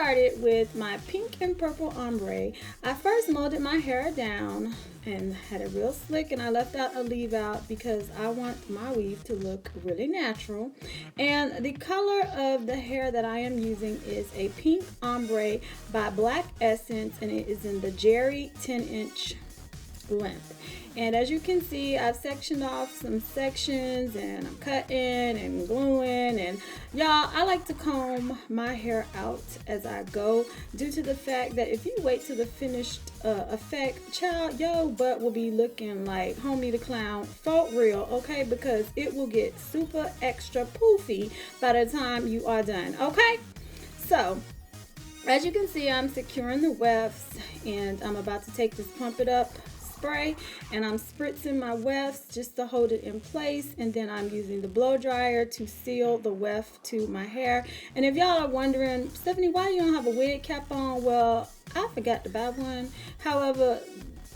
started with my pink and purple ombre. I first molded my hair down and had it real slick, and I left out a leave out because I want my weave to look really natural. And the color of the hair that I am using is a pink ombre by Black Essence, and it is in the Jerry 10-inch length. And as you can see, I've sectioned off some sections, and I'm cutting and gluing. And y'all, I like to comb my hair out as I go, due to the fact that if you wait till the finished effect, child, your butt will be looking like Homie the Clown for real, okay? Because it will get super extra poofy by the time you are done, okay? So as you can see, I'm securing the wefts, and I'm about to take this Pump It Up spray, and I'm spritzing my wefts just to hold it in place, and then I'm using the blow dryer to seal the weft to my hair. And if y'all are wondering, Stephanie, why you don't have a wig cap on? Well, I forgot to buy one. However,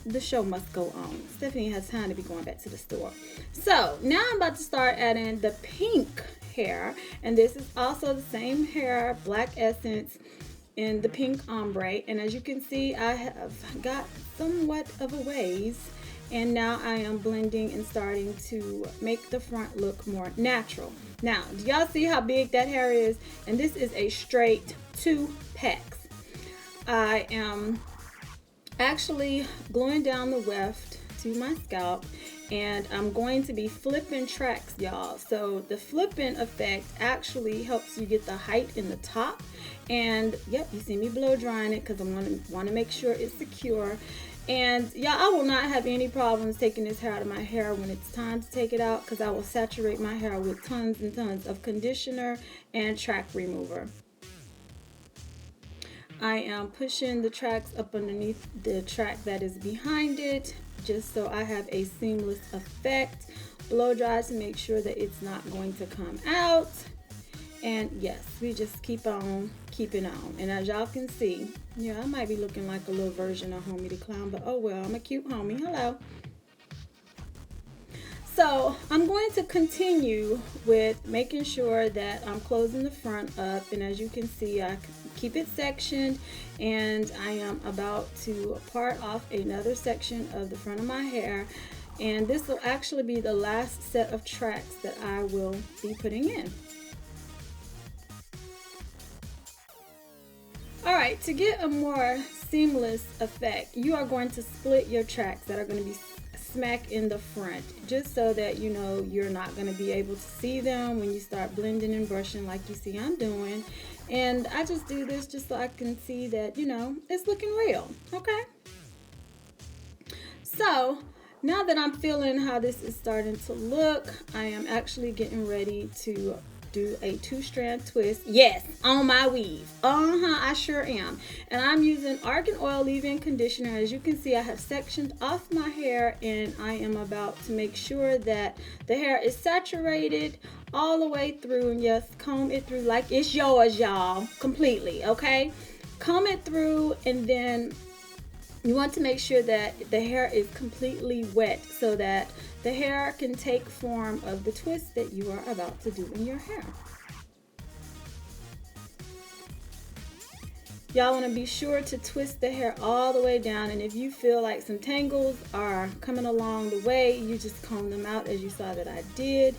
the show must go on. Stephanie has time to be going back to the store. So now I'm about to start adding the pink hair, and this is also the same hair, Black Essence, in the pink ombre. And as you can see, I have got somewhat of a ways, and now I am blending and starting to make the front look more natural. Now, do y'all see how big that hair is? And this is a straight 2 packs. I am actually gluing down the weft to my scalp, and I'm going to be flipping tracks, y'all. So the flipping effect actually helps you get the height in the top. And yep, you see me blow drying it because I want to make sure it's secure. And yeah, I will not have any problems taking this hair out of my hair when it's time to take it out, because I will saturate my hair with tons and tons of conditioner and track remover. I am pushing the tracks up underneath the track that is behind it, just so I have a seamless effect. Blow dry to make sure that it's not going to come out. And yes, we just keep on keeping on. And as y'all can see, yeah, I might be looking like a little version of Homie the Clown, but oh well, I'm a cute homie. Hello. So I'm going to continue with making sure that I'm closing the front up. And as you can see, I keep it sectioned, and I am about to part off another section of the front of my hair. And this will actually be the last set of tracks that I will be putting in. All right, to get a more seamless effect, you are going to split your tracks that are going to be smack in the front, just so that you know you're not going to be able to see them when you start blending and brushing like you see I'm doing. And I just do this just so I can see that, you know, it's looking real, okay? So now that I'm feeling how this is starting to look, I am actually getting ready to do a 2-strand twist. Yes, on my weave. I sure am. And I'm using Argan Oil leave-in conditioner. As you can see, I have sectioned off my hair, and I am about to make sure that the hair is saturated all the way through. And yes, comb it through like it's yours, y'all, completely, okay? Comb it through, and then you want to make sure that the hair is completely wet so that the hair can take form of the twist that you are about to do in your hair. Y'all want to be sure to twist the hair all the way down, and if you feel like some tangles are coming along the way, you just comb them out as you saw that I did,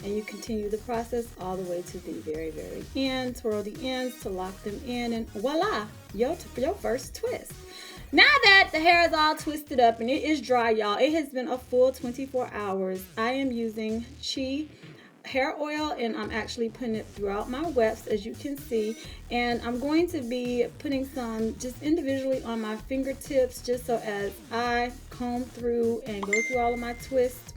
and you continue the process all the way to the very, very end. Twirl the ends to lock them in, and voila, your first twist. Now that the hair is all twisted up and it is dry, y'all, it has been a full 24 hours. I am using Chi hair oil, and I'm actually putting it throughout my wefts, as you can see. And I'm going to be putting some just individually on my fingertips, just so as I comb through and go through all of my twists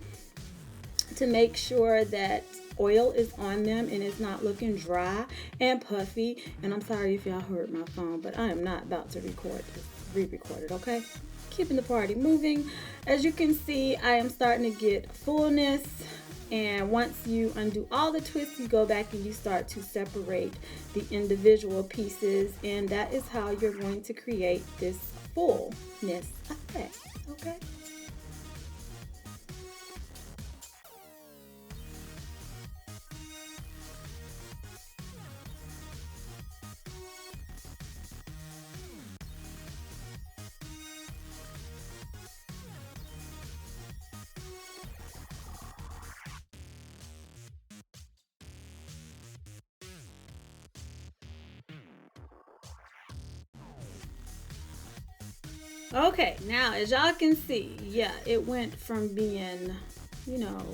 to make sure that oil is on them and it's not looking dry and puffy. And I'm sorry if y'all heard my phone, but I am not about to re-record it, okay? Keeping the party moving. As you can see, I am starting to get fullness, and once you undo all the twists, you go back and you start to separate the individual pieces, and that is how you're going to create this fullness effect, okay? Okay, now as y'all can see, yeah, it went from being, you know,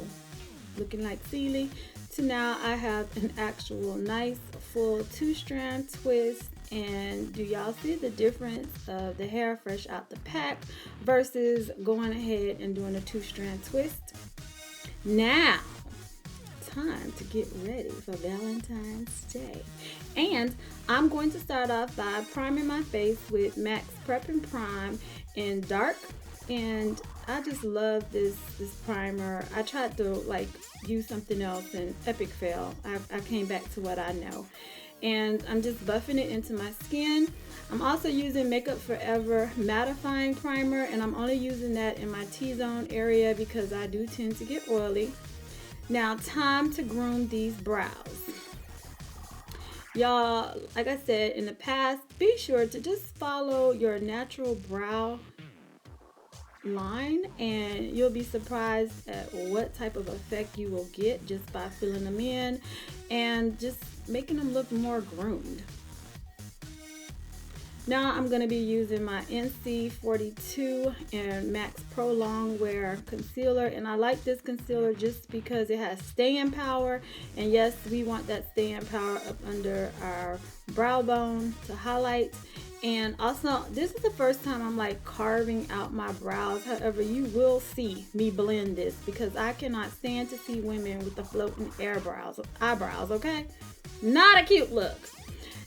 looking like Sealy to now I have an actual nice full 2-strand twist. And do y'all see the difference of the hair fresh out the pack versus going ahead and doing a 2-strand twist? Now, time to get ready for Valentine's Day. And I'm going to start off by priming my face with MAC's Prep and Prime in dark. And I just love this primer. I tried to like use something else and epic fail. I came back to what I know. And I'm just buffing it into my skin. I'm also using Makeup Forever mattifying primer, and I'm only using that in my T-zone area because I do tend to get oily. Now, time to groom these brows. Y'all, like I said in the past, be sure to just follow your natural brow line and you'll be surprised at what type of effect you will get just by filling them in and just making them look more groomed. Now I'm going to be using my NC42 and Max Pro Longwear concealer, and I like this concealer just because it has staying power, and yes, we want that staying power up under our brow bone to highlight. And also, this is the first time I'm like carving out my brows. However, you will see me blend this because I cannot stand to see women with the floating eyebrows, okay? Not a cute look.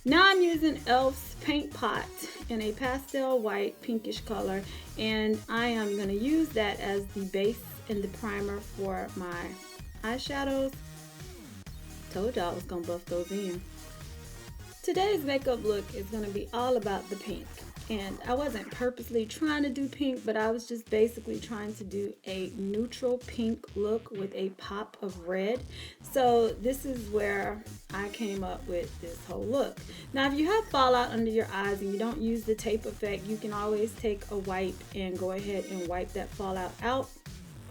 Now I'm using e.l.f.'s Paint Pot in a pastel white pinkish color, and I am going to use that as the base and the primer for my eyeshadows. Told y'all I was going to buff those in. Today's makeup look is going to be all about the pink, and I wasn't purposely trying to do pink, but I was just basically trying to do a neutral pink look with a pop of red. So this is where I came up with this whole look. Now if you have fallout under your eyes and you don't use the tape effect, you can always take a wipe and go ahead and wipe that fallout out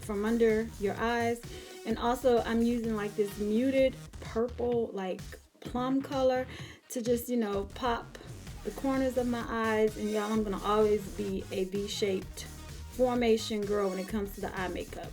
from under your eyes. And also I'm using like this muted purple like plum color to just, you know, pop the corners of my eyes. And y'all, I'm gonna always be a V-shaped formation girl when it comes to the eye makeup.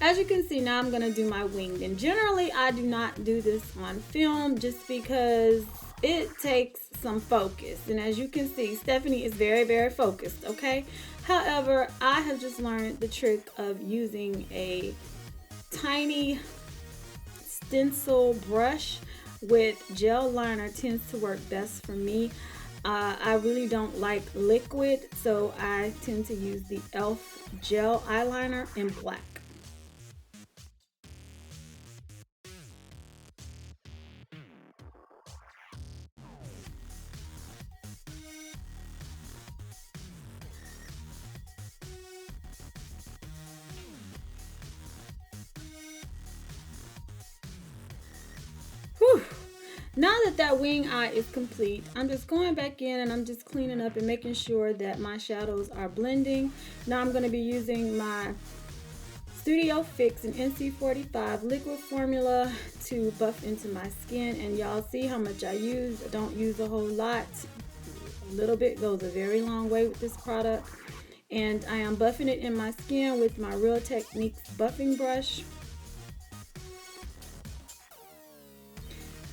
As you can see, now I'm gonna do my wing, and generally I do not do this on film just because it takes some focus, and as you can see, Stephanie is very focused, okay? However, I have just learned the trick of using a tiny stencil brush with gel liner tends to work best for me. I really don't like liquid, so I tend to use the e.l.f. gel eyeliner in black. Whew. Now that wing eye is complete, I'm just going back in and I'm just cleaning up and making sure that my shadows are blending. Now I'm going to be using my Studio Fix and NC45 liquid formula to buff into my skin, and y'all see how much I use. I don't use a whole lot. A little bit goes a very long way with this product, and I am buffing it in my skin with my Real Techniques buffing brush.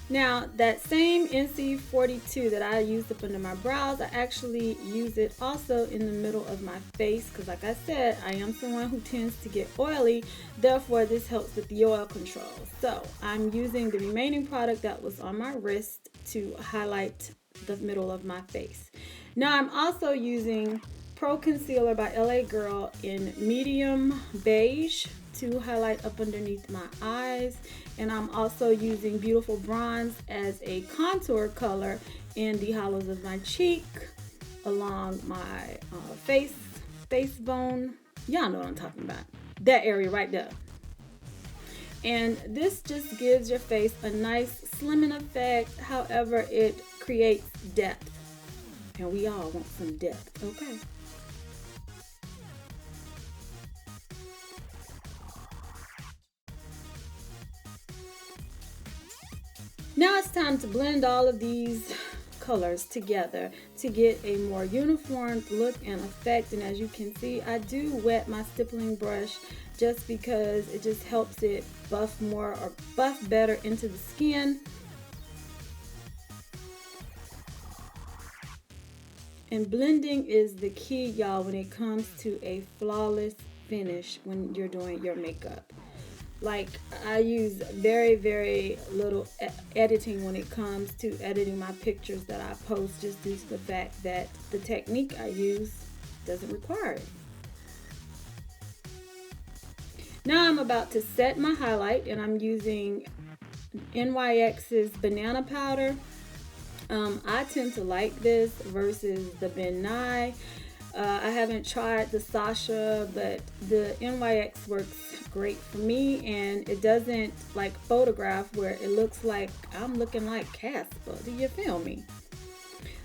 Now that same NC42 that I used up under my brows, I actually use it also in the middle of my face because like I said, I am someone who tends to get oily, therefore this helps with the oil control. So I'm using the remaining product that was on my wrist to highlight the middle of my face. Now I'm also using Pro Concealer by LA Girl in medium beige to highlight up underneath my eyes, and I'm also using Beautiful Bronze as a contour color in the hollows of my cheek, along my face bone. Y'all know what I'm talking about. That area right there. And this just gives your face a nice slimming effect. However, it creates depth, and we all want some depth, okay? Now it's time to blend all of these colors together to get a more uniform look and effect. And as you can see, I do wet my stippling brush just because it just helps it buff more or buff better into the skin. And blending is the key, y'all, when it comes to a flawless finish when you're doing your makeup. Like, I use very, very little editing when it comes to editing my pictures that I post, just due to the fact that the technique I use doesn't require it. Now I'm about to set my highlight, and I'm using NYX's banana powder. I tend to like this versus the Ben Nye. I haven't tried the Sasha, but the NYX works great for me, and it doesn't like photograph where it looks like I'm looking like Casper. Do you feel me?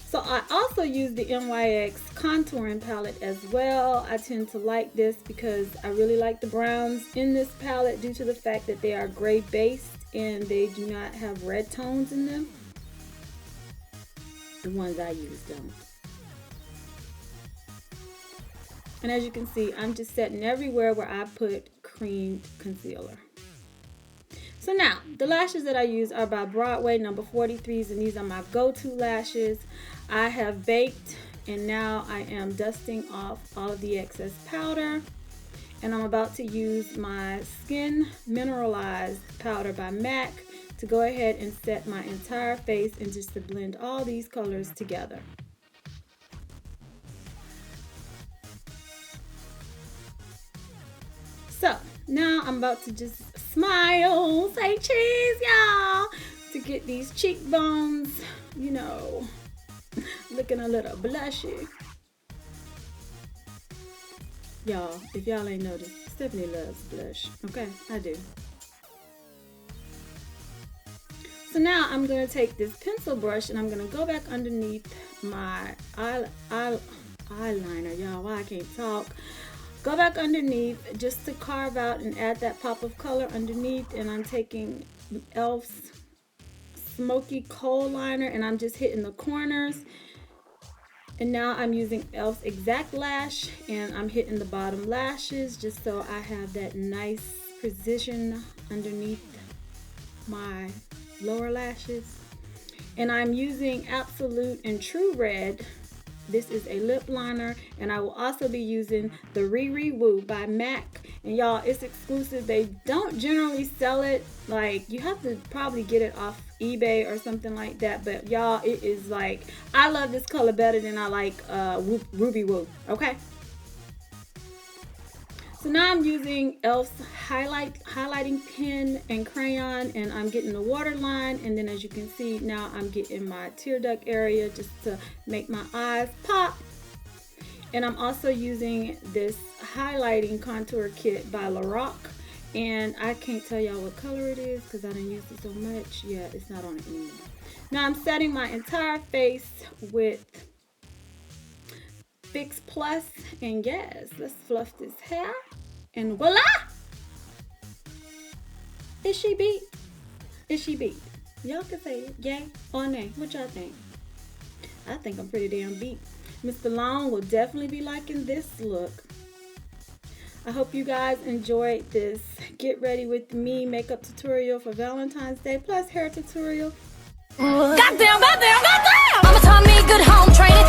So I also use the NYX contouring palette as well. I tend to like this because I really like the browns in this palette due to the fact that they are gray based and they do not have red tones in them. The ones I use don't. And as you can see, I'm just setting everywhere where I put cream concealer. So now, the lashes that I use are by Broadway number 43s, and these are my go-to lashes. I have baked, and now I am dusting off all of the excess powder. And I'm about to use my Skin Mineralized powder by MAC to go ahead and set my entire face and just to blend all these colors together. So now I'm about to just smile, say cheese, y'all, to get these cheekbones, you know, looking a little blushy. Y'all, if y'all ain't noticed, Stephanie loves blush. Okay, I do. So now I'm going to take this pencil brush and I'm going to go back underneath my eyeliner. Y'all, why I can't talk. Go back underneath just to carve out and add that pop of color underneath. And I'm taking e.l.f.'s Smoky Kohl liner and I'm just hitting the corners. And now I'm using e.l.f.'s Exact Lash and I'm hitting the bottom lashes just so I have that nice precision underneath my lower lashes. And I'm using Absolute and True Red. This is a lip liner, and I will also be using the RWOYT by MAC. And y'all, it's exclusive. They don't generally sell it. Like, you have to probably get it off eBay or something like that. But y'all, it is like, I love this color better than I like RWOYT. Okay. So now I'm using e.l.f.'s highlighting pen and crayon, and I'm getting the waterline, and then as you can see, now I'm getting my tear duct area just to make my eyes pop. And I'm also using this highlighting contour kit by Lorac, and I can't tell y'all what color it is because I didn't use it so much. Yeah, it's not on it anymore. Now I'm setting my entire face with Fix Plus, and yes, let's fluff this hair, and voila! Is she beat? Is she beat? Y'all can say it, yay or nay. What y'all think? I think I'm pretty damn beat. Mr. Long will definitely be liking this look. I hope you guys enjoyed this get ready with me makeup tutorial for Valentine's Day plus hair tutorial. Goddamn, goddamn, goddamn! Mama taught me good home training.